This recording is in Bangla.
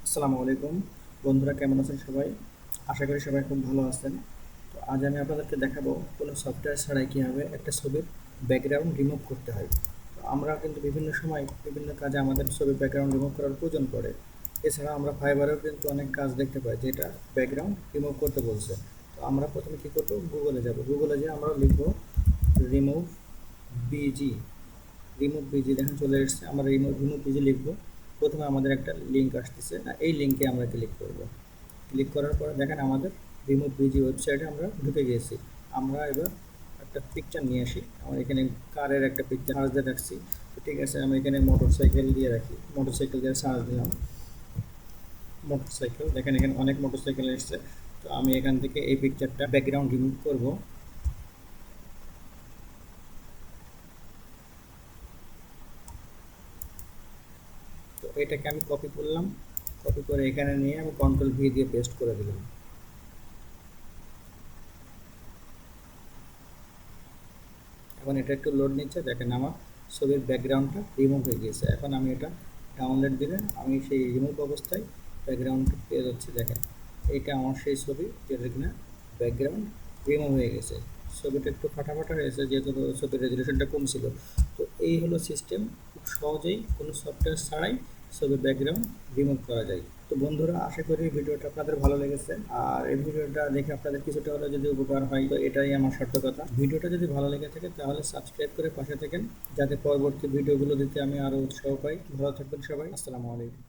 আসসালামু আলাইকুম বন্ধুরা, কেমন আছেন সবাই? আশা করি সবাই খুব ভালো আছেন। তো আজ আমি আপনাদেরকে দেখাবো কোনো সফটওয়্যার ছাড়াই কীভাবে একটা ছবির ব্যাকগ্রাউন্ড রিমুভ করতে হয়। তো আমরা কিন্তু বিভিন্ন সময় বিভিন্ন কাজে আমাদের ছবির ব্যাকগ্রাউন্ড রিমুভ করার প্রয়োজন পড়ে। এছাড়া আমরা ফাইবারেও কিন্তু অনেক কাজ দেখতে পাই যেটা ব্যাকগ্রাউন্ড রিমুভ করতে বলছে। তো আমরা প্রথমে কী করবো, গুগলে যাব। গুগলে যেয়ে আমরা লিখবো রিমুভ বিজি। রিমুভ বিজি দেখেন চলে এসেছে। আমরা রিমুভ রিমুভ বিজি লিখবো। প্রথমে আমাদের একটা লিঙ্ক আসতেছে, এই লিঙ্কে আমরা ক্লিক করব। ক্লিক করার পরে দেখেন আমাদের রিমুভ বিজি ওয়েবসাইটে আমরা ঢুকে গিয়েছি। আমরা এবার একটা পিকচার নিয়ে আসি। আমার এখানে কারের একটা পিকচার সার্চ দিয়ে রাখছি। তো ঠিক আছে, আমি এখানে মোটর সাইকেল দিয়ে রাখি। মোটর সাইকেল দিয়ে সার্চ দিলাম। মোটর সাইকেল দেখেন এখানে অনেক মোটর সাইকেল এসছে। তো আমি এখান থেকে এই পিকচারটা ব্যাকগ্রাউন্ড রিমুভ করব। তো এটাকে আমি কপি করলাম। কপি করে এখানে নিয়ে আমি কন্ট্রোল ভি দিয়ে পেস্ট করে দিলাম। এখন এটা একটু লোড নিচ্ছে। দেখেন আমার ছবির ব্যাকগ্রাউন্ডটা রিমুভ হয়ে গিয়েছে। এখন আমি এটা ডাউনলোড দিলে আমি সেই রিমুভ অবস্থায় ব্যাকগ্রাউন্ড পেয়ে যাচ্ছি। দেখেন এইটা আমার সেই ছবি যেটা কিনা ব্যাকগ্রাউন্ড রিমুভ হয়ে গেছে। ছবিটা একটু ফাটাফাটা হয়েছে যেহেতু ছবির রেজলিউশনটা কম ছিল। তো এই হলো সিস্টেম, খুব সহজেই কোনো সফটওয়্যার ছাড়াই ছবির ব্যাকগ্রাউন্ড রিমুভ করা যায়। তো বন্ধুরা, আশা করি ভিডিওটা আপনাদের ভালো লেগেছে। আর এই ভিডিওটা দেখে আপনাদের কিছুটা হলেও যদি উপকার হয় তো এটাই আমার সার্থকতা। ভিডিওটা যদি ভালো লেগে থাকে তাহলে সাবস্ক্রাইব করে পাশে থাকেন, যাতে পরবর্তী ভিডিওগুলো দিতে আমি আরও উৎসাহ পাই। ভালো থাকবেন সবাই। আসসালামু আলাইকুম।